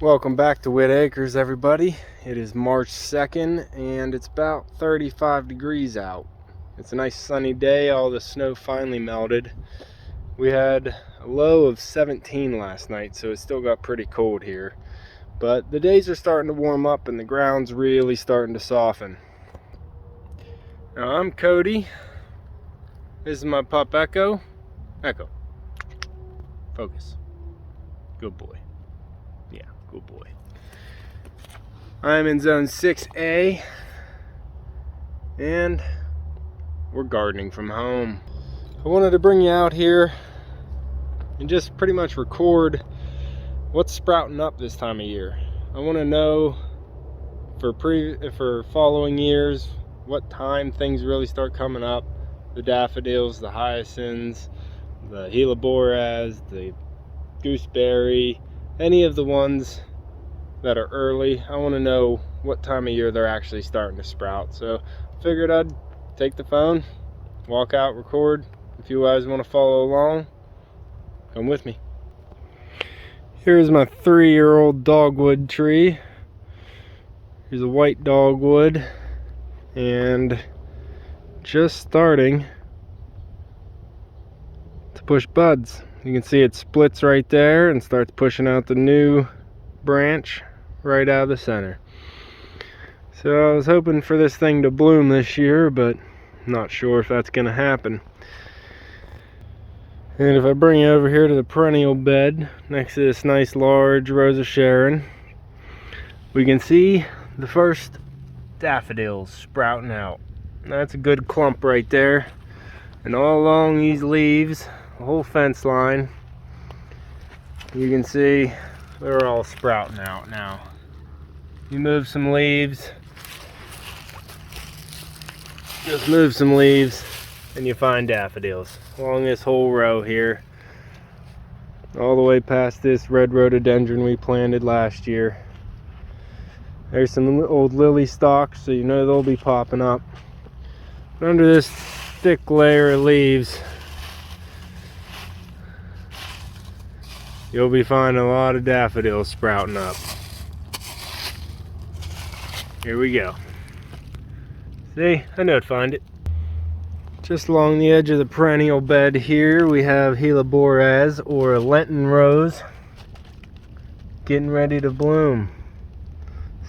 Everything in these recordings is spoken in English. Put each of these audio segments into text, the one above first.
Welcome back to Whit Acres, everybody. It is March 2nd and it's about 35 degrees out. It's a nice sunny day. All the snow finally melted. We had a low of 17 last night, so it still got pretty cold here. But the days are starting to warm up and the ground's really starting to soften. Now I'm Cody. This is my pup Echo. Echo. Focus. Good boy. Yeah, good boy. I'm in zone 6A and we're gardening from home. I wanted to bring you out here and just pretty much record what's sprouting up this time of year. I want to know for following years what time things really start coming up. The daffodils, the hyacinths, the Gila Boras, the gooseberry, any of the ones that are early. I want to know what time of year they're actually starting to sprout. So I figured I'd take the phone, walk out, record. If you guys want to follow along, come with me. Here's my 3-year-old dogwood tree. Here's a white dogwood and just starting to push buds. You can see it splits right there and starts pushing out the new branch right out of the center. So I was hoping for this thing to bloom this year, but I'm not sure if that's going to happen. And if I bring you over here to the perennial bed next to this nice large Rose of Sharon, we can see the first daffodils sprouting out. That's a good clump right there. And all along these leaves, the whole fence line, you can see they're all sprouting out now. You move some leaves, just move some leaves and you find daffodils along this whole row here, all the way past this red rhododendron we planted last year. There's some old lily stalks, so you know they'll be popping up. But under this thick layer of leaves, you'll be finding a lot of daffodils sprouting up. Here we go. See, I know I'd find it. Just along the edge of the perennial bed here, we have Gila Boras, or a Lenten rose, getting ready to bloom.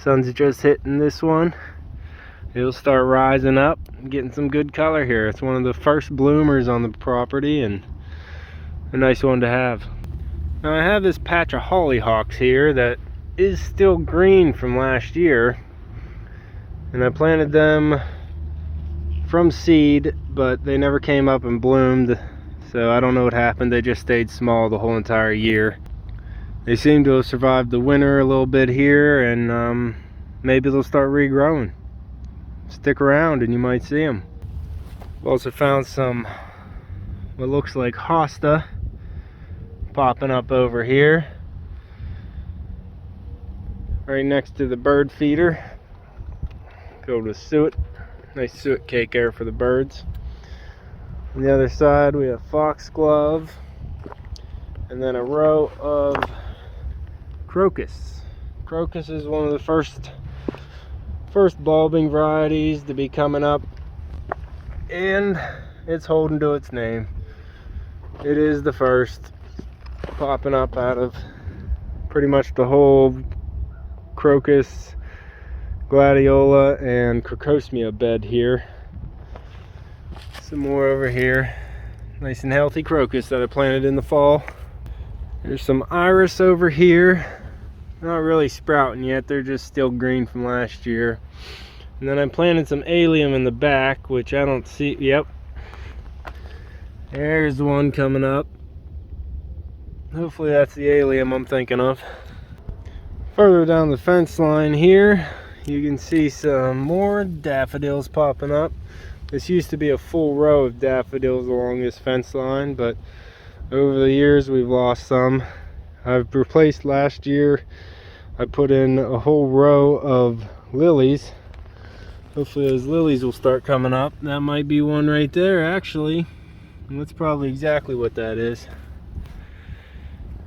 Sun's just hitting this one. It'll start rising up, getting some good color here. It's one of the first bloomers on the property and a nice one to have. Now I have this patch of hollyhocks here that is still green from last year, and I planted them from seed, but they never came up and bloomed, so I don't know what happened. They just stayed small the whole entire year. They seem to have survived the winter a little bit here, and maybe they'll start regrowing. Stick around and you might see them. I've also found some what looks like hosta popping up over here right next to the bird feeder filled with suet. Nice suet cake there for the birds. On the other side we have foxglove and then a row of crocus. Crocus is one of the first bulbing varieties to be coming up, and it's holding to its name. It is the first, popping up out of pretty much the whole crocus, gladiola, and crocosmia bed here. Some more over here. Nice and healthy crocus that I planted in the fall. There's some iris over here. Not really sprouting yet, they're just still green from last year. And then I planted some allium in the back, which I don't see. Yep, there's one coming up. Hopefully that's the allium I'm thinking of. Further down the fence line here, you can see some more daffodils popping up. This used to be a full row of daffodils along this fence line, but over the years we've lost some. I've replaced last year, I put in a whole row of lilies. Hopefully those lilies will start coming up. That might be one right there actually. And that's probably exactly what that is.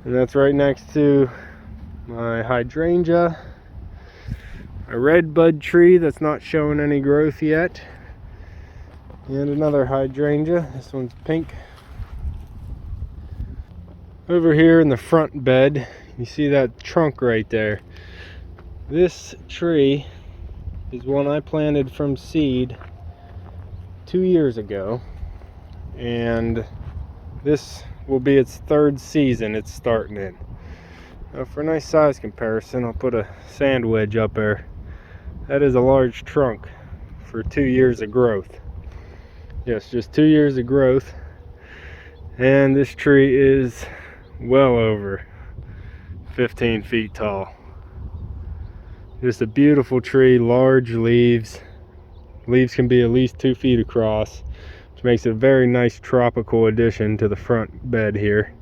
And that's right next to my hydrangea, a red bud tree that's not showing any growth yet, and another hydrangea. This one's pink. Over here in the front bed, you see that trunk right there. This tree is one I planted from seed 2 years ago, and this will be its third season it's starting in. Now, for a nice size comparison, I'll put a sand wedge up there. That is a large trunk for 2 years of growth. Yes, just 2 years of growth, and this tree is well over 15 feet tall. Just a beautiful tree, large leaves. Leaves can be at least 2 feet across, which makes it a very nice tropical addition to the front bed here.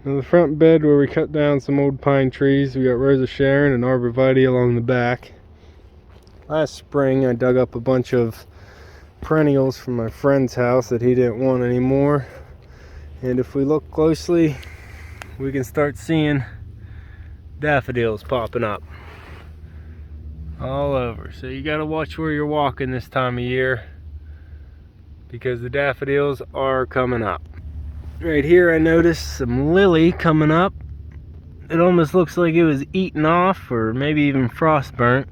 Now the front bed, where we cut down some old pine trees, we got Rosa Sharon and Arborvitae along the back. Last spring I dug up a bunch of perennials from my friend's house that he didn't want anymore. And if we look closely, we can start seeing daffodils popping up all over. So you got to watch where you're walking this time of year, because the daffodils are coming up. Right here I noticed some lily coming up. It almost looks like it was eaten off, or maybe even frost burnt,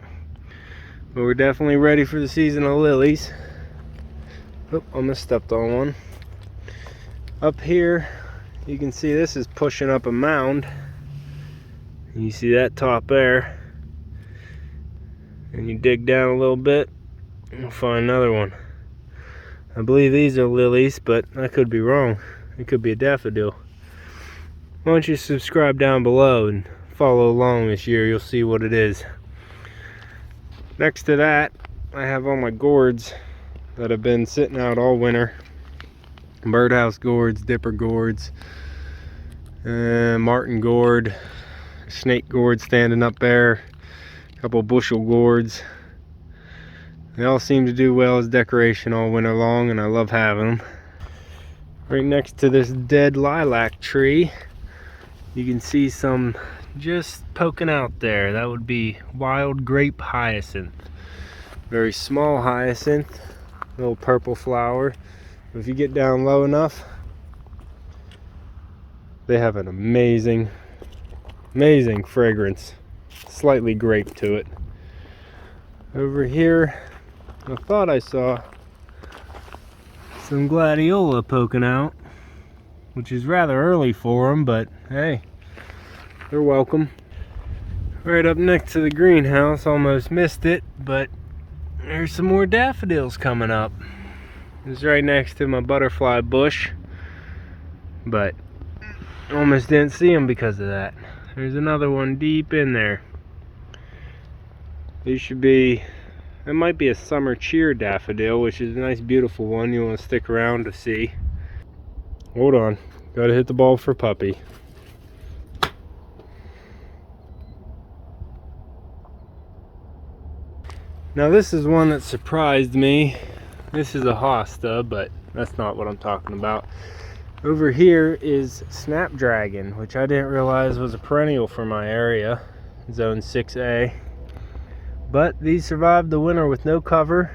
but we're definitely ready for the season of lilies. Oh, almost stepped on one. Up here you can see this is pushing up a mound. You see that top there, and you dig down a little bit, you'll find another one. I believe these are lilies, but I could be wrong. It could be a daffodil. Why don't you subscribe down below and follow along this year, you'll see what it is. Next to that, I have all my gourds that have been sitting out all winter. Birdhouse gourds, dipper gourds, martin gourd, snake gourd standing up there, a couple bushel gourds. They all seem to do well as decoration all winter long, and I love having them. Right next to this dead lilac tree, you can see some just poking out there. That would be wild grape hyacinth. Very small hyacinth, little purple flower. If you get down low enough, they have an amazing fragrance, slightly grape to it. Over here, I thought I saw some gladiola poking out, which is rather early for them, but hey, they're welcome. Right up next to the greenhouse, almost missed it, but there's some more daffodils coming up. It's right next to my butterfly bush, but almost didn't see them because of that. There's another one deep in there. These should be, it might be a summer cheer daffodil, which is a nice beautiful one you want to stick around to see. Hold on, gotta hit the ball for puppy. Now this is one that surprised me. This is a hosta, but that's not what I'm talking about. Over here is Snapdragon, which I didn't realize was a perennial for my area, zone 6A. But these survived the winter with no cover.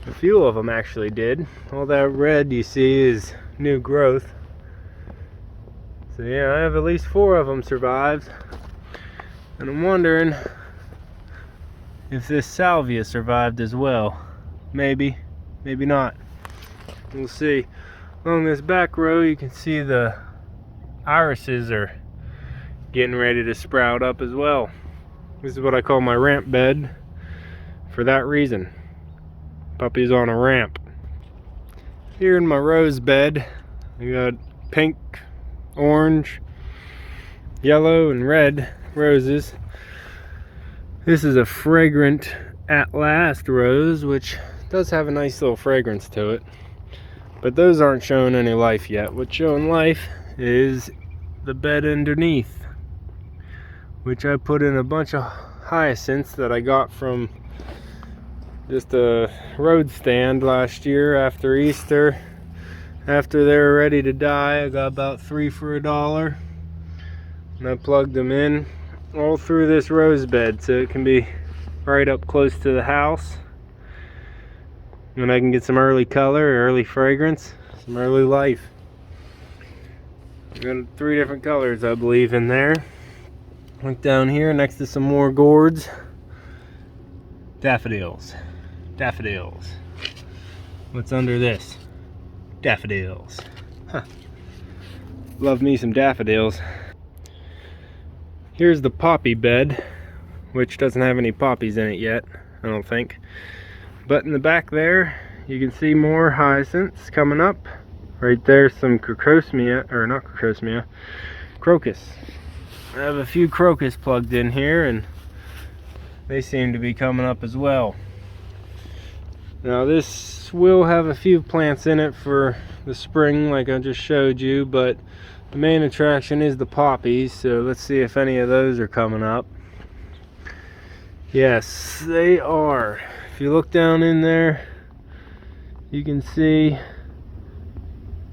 A few of them actually did. All that red you see is new growth. So yeah, I have at least 4 of them survived. And I'm wondering if this salvia survived as well. Maybe, maybe not. We'll see. Along this back row you can see the irises are getting ready to sprout up as well. This is what I call my ramp bed for that reason. Puppy's on a ramp. Here in my rose bed, I got pink, orange, yellow, and red roses. This is a fragrant At Last rose, which does have a nice little fragrance to it. But those aren't showing any life yet. What's showing life is the bed underneath, which I put in a bunch of hyacinths that I got from just a road stand last year after Easter. After they were ready to die, I got about 3 for $1. And I plugged them in all through this rose bed so it can be right up close to the house. And I can get some early color, early fragrance, some early life. Got 3 different colors, I believe, in there. Look down here next to some more gourds. Daffodils. Daffodils. What's under this? Daffodils. Huh. Love me some daffodils. Here's the poppy bed, which doesn't have any poppies in it yet, I don't think. But in the back there, you can see more hyacinths coming up. Right there, some crocus, or not crocus, crocus. I have a few crocus plugged in here, and they seem to be coming up as well. Now this will have a few plants in it for the spring, like I just showed you, but the main attraction is the poppies, so let's see if any of those are coming up. Yes, they are. If you look down in there, you can see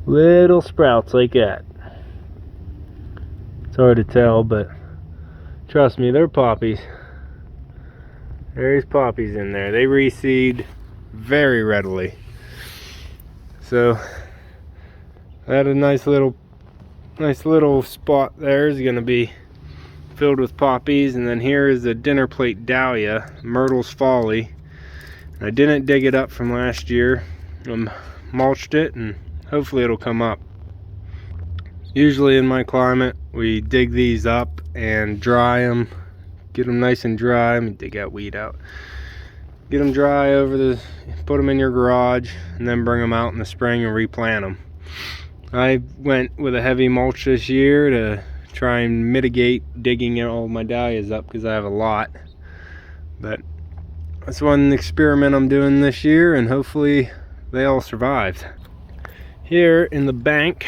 little sprouts like that. It's hard to tell, but trust me, they're poppies. There's poppies in there. They reseed very readily. So that a nice little spot there is going to be filled with poppies. And then here is the dinner plate Dahlia, Myrtle's Folly. I didn't dig it up from last year. Mulched it, and hopefully it'll come up. Usually in my climate, we dig these up and dry them, get them nice and dry. Let me dig that weed out. Get them dry put them in your garage, and then bring them out in the spring and replant them. I went with a heavy mulch this year to try and mitigate digging all my dahlias up because I have a lot. But that's one experiment I'm doing this year, and hopefully they all survived. Here in the bank,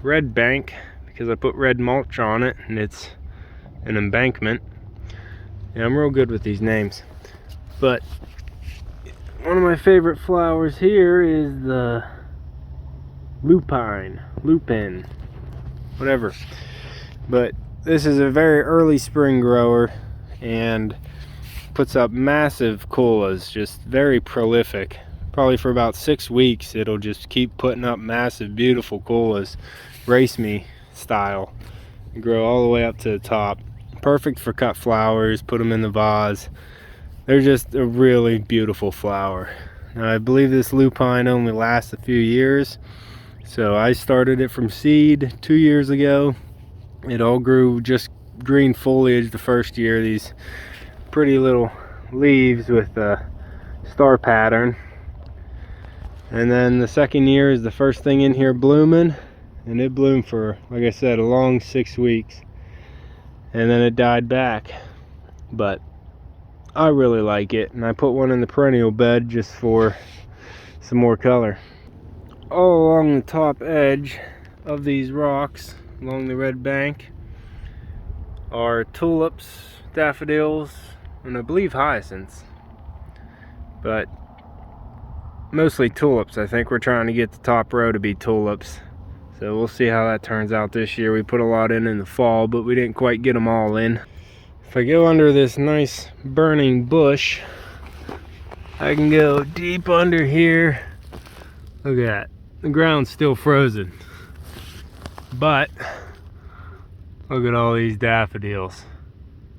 red bank, because I put red mulch on it and it's an embankment. Yeah, I'm real good with these names. But one of my favorite flowers here is the Lupine, whatever. But this is a very early spring grower and puts up massive colas, just very prolific. Probably for about 6 weeks it'll just keep putting up massive beautiful colas, race me style, and grow all the way up to the top. Perfect for cut flowers, put them in the vase. They're just a really beautiful flower. Now I believe this lupine only lasts a few years, so I started it from seed 2 years ago. It all grew just green foliage the first year, these pretty little leaves with a star pattern. And then the second year is the first thing in here blooming, and it bloomed for, like I said, a long 6 weeks, and then it died back. But I really like it, and I put one in the perennial bed just for some more color. All along the top edge of these rocks along the red bank are tulips, daffodils, and I believe hyacinths, but mostly tulips. I think we're trying to get the top row to be tulips, so we'll see how that turns out this year. We put a lot in the fall, but we didn't quite get them all in. If I go under this nice burning bush, I can go deep under here. Look at that, the ground's still frozen, but look at all these daffodils.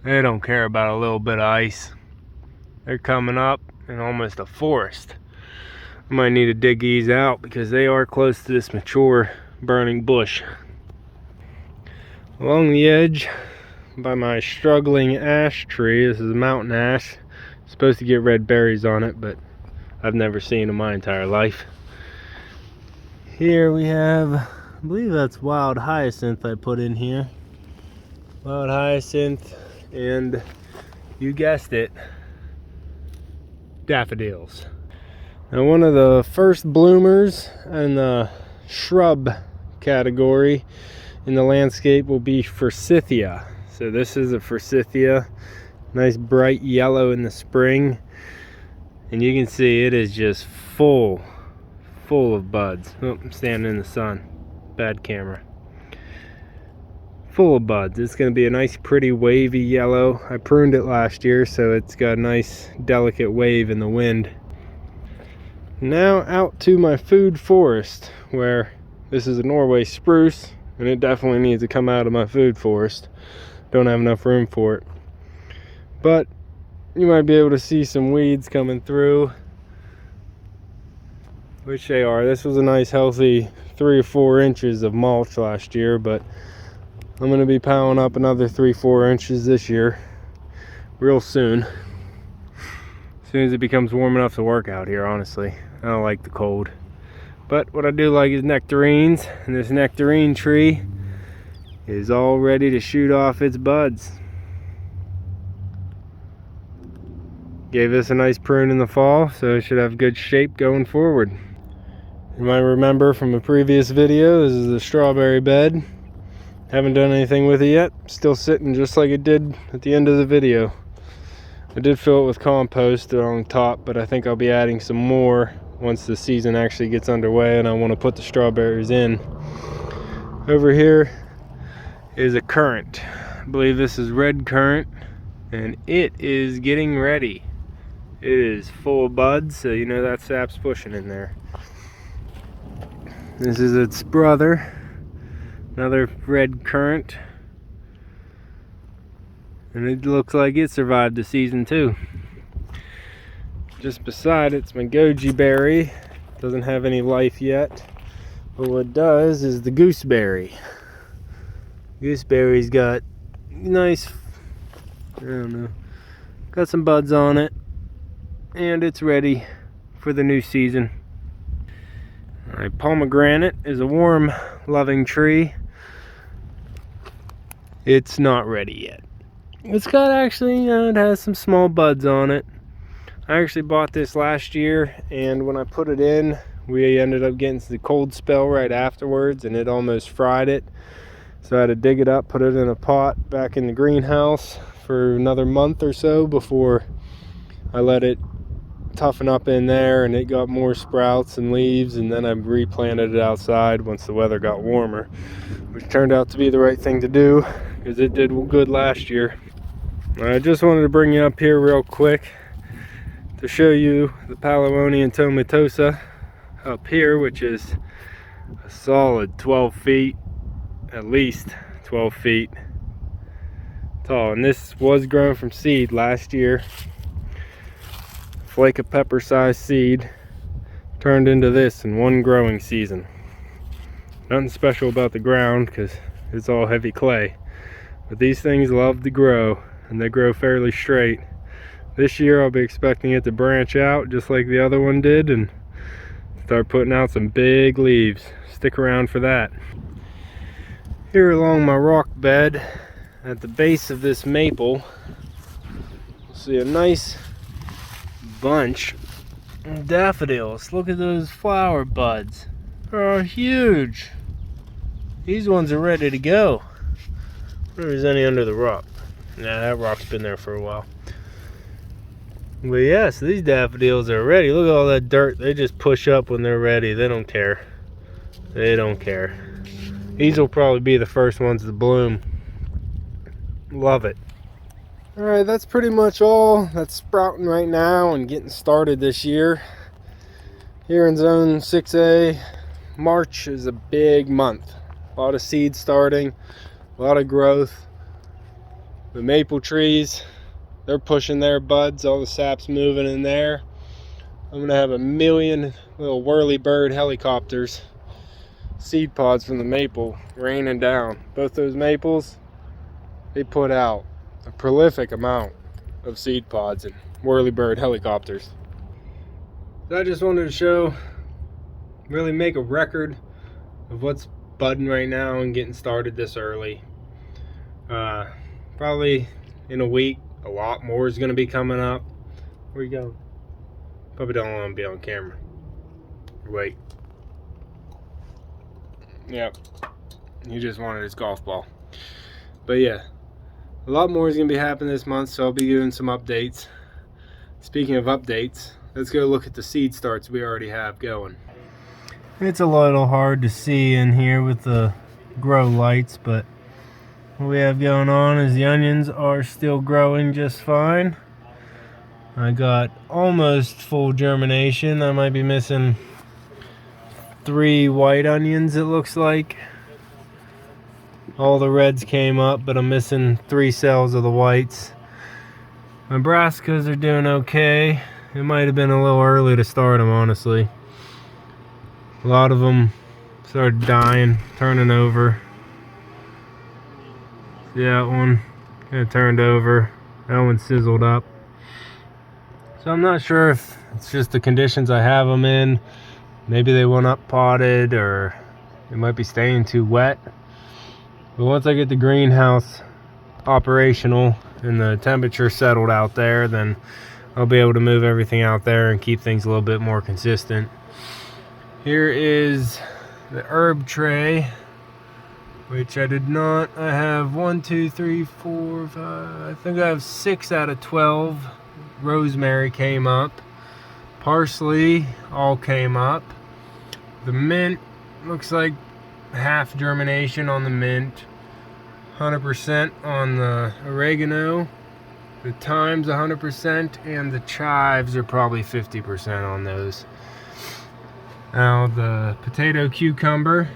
They don't care about a little bit of ice. They're coming up in almost a forest. I might need to dig these out because they are close to this mature burning bush. Along the edge by my struggling ash tree, this is a mountain ash. It's supposed to get red berries on it, but I've never seen in my entire life. Here we have, I believe that's wild hyacinth I put in here. Wild hyacinth, and you guessed it, daffodils. Now one of the first bloomers in the shrub category in the landscape will be Forsythia. So this is a Forsythia, nice bright yellow in the spring, and you can see it is just full of buds. Oh, I'm standing in the sun, bad camera. full of buds. It's going to be a nice pretty wavy yellow. I pruned it last year, so it's got a nice delicate wave in the wind. Now out to my food forest, where this is a Norway Spruce, and it definitely needs to come out of my food forest. Don't have enough room for it. But you might be able to see some weeds coming through, which they are. This was a nice healthy 3 or 4 inches of mulch last year, but I'm going to be piling up another 3-4 inches this year real soon. As soon as it becomes warm enough to work out here, honestly. I don't like the cold. But what I do like is nectarines, and this nectarine tree is all ready to shoot off its buds. Gave this a nice prune in the fall, so it should have good shape going forward. You might remember from a previous video, this is a strawberry bed. Haven't done anything with it yet. Still sitting just like it did at the end of the video. I did fill it with compost on top, but I think I'll be adding some more once the season actually gets underway and I want to put the strawberries in. Over here is a currant. I believe this is red currant, and it is getting ready. It is full of buds, so you know that sap's pushing in there. This is its brother, another red currant, and it looks like it survived the season too. Just beside it's my goji berry. Doesn't have any life yet, but what it does is the gooseberry. Gooseberry's got nice, I don't know, got some buds on it, and it's ready for the new season. Alright, pomegranate is a warm loving tree. It's not ready yet. It's got actually, it has some small buds on it. I actually bought this last year, and when I put it in, we ended up getting the cold spell right afterwards, and it almost fried it. So I had to dig it up, put it in a pot back in the greenhouse for another month or so before I let it toughen up in there, and it got more sprouts and leaves, and then I replanted it outside once the weather got warmer, which turned out to be the right thing to do because it did good last year. I just wanted to bring you up here real quick to show you the Palamonian tomatosa up here, which is a solid 12 feet, at least 12 feet tall, and this was grown from seed last year. Flake of pepper sized seed turned into this in one growing season. Nothing special about the ground because it's all heavy clay, but these things love to grow, and they grow fairly straight. This year I'll be expecting it to branch out just like the other one did and start putting out some big leaves. Stick around for that. Here along my rock bed at the base of this maple, you'll see a nice bunch of daffodils. Look at those flower buds. They're huge. These ones are ready to go. I wonder if there's any under the rock. Nah, that rock's been there for a while. But yeah, so these daffodils are ready. Look at all that dirt. They just push up when they're ready. They don't care. They don't care. These will probably be the first ones to bloom. Love it. Alright, that's pretty much all that's sprouting right now and getting started this year. Here in Zone 6A, March is a big month. A lot of seeds starting, a lot of growth. The maple trees, they're pushing their buds, all the sap's moving in there. I'm going to have a million little whirly-bird helicopters, seed pods from the maple, raining down. Both those maples, they put out a prolific amount of seed pods and whirly-bird helicopters. So I just wanted to show, really make a record of what's budding right now and getting started this early. Probably in a week, a lot more is going to be coming up. Where you going? Probably don't want to be on camera. Wait. Yep. He just wanted his golf ball. But yeah, a lot more is going to be happening this month, so I'll be doing some updates. Speaking of updates, let's go look at the seed starts we already have going. It's a little hard to see in here with the grow lights, but what we have going on is the onions are still growing just fine. I got almost full germination. I might be missing 3 white onions, it looks like. All the reds came up, but I'm missing 3 cells of the whites. My brassicas are doing okay. It might have been a little early to start them, honestly. A lot of them started dying, turning over. See that one? Kind of turned over. That one sizzled up. So I'm not sure if it's just the conditions I have them in. Maybe they went up potted, or it might be staying too wet. But once I get the greenhouse operational and the temperature settled out there, then I'll be able to move everything out there and keep things a little bit more consistent. Here is the herb tray, which I did not. I have 1, 2, 3, 4, 5. I think I have 6 out of 12. Rosemary came up. Parsley all came up. The mint looks like half germination on the mint. 100% on the oregano. The thyme's 100%, and the chives are probably 50% on those. Now the potato cucumber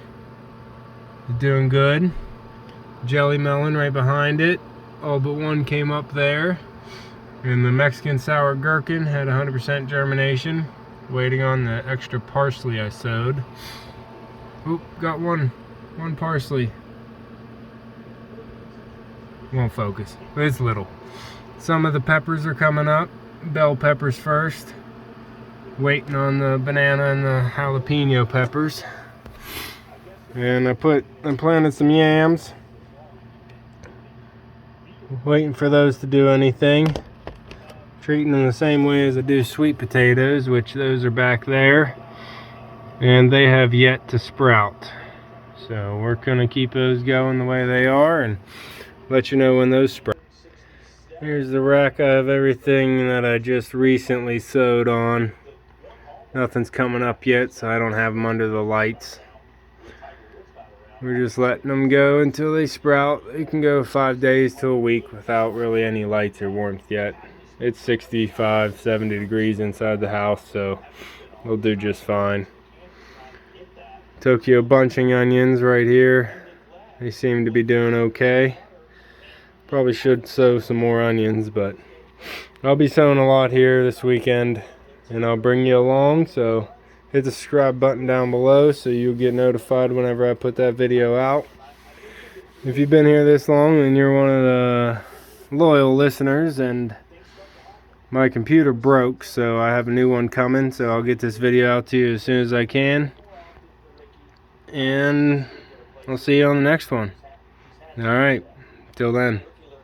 is doing good. Jelly melon right behind it. All but one came up there. And the Mexican sour gherkin had 100% germination. Waiting on the extra parsley I sowed. Oop, got one parsley. Won't focus, but it's little. Some of the peppers are coming up. Bell peppers first. Waiting on the banana and the jalapeno peppers. And I planted some yams. Waiting for those to do anything. Treating them the same way as I do sweet potatoes, which those are back there. And they have yet to sprout. So we're gonna keep those going the way they are and let you know when those sprout. Here's the rack. I have everything that I just recently sowed on. Nothing's coming up yet, so I don't have them under the lights. We're just letting them go until they sprout. They can go 5 days to a week without really any lights or warmth yet. It's 65, 70 degrees inside the house, so they'll do just fine. Tokyo bunching onions right here. They seem to be doing okay. Probably should sow some more onions, but I'll be sowing a lot here this weekend, and I'll bring you along. So hit the subscribe button down below so you'll get notified whenever I put that video out. If you've been here this long, then you're one of the loyal listeners, and my computer broke, so I have a new one coming, so I'll get this video out to you as soon as I can. And I'll see you on the next one. Alright, till then.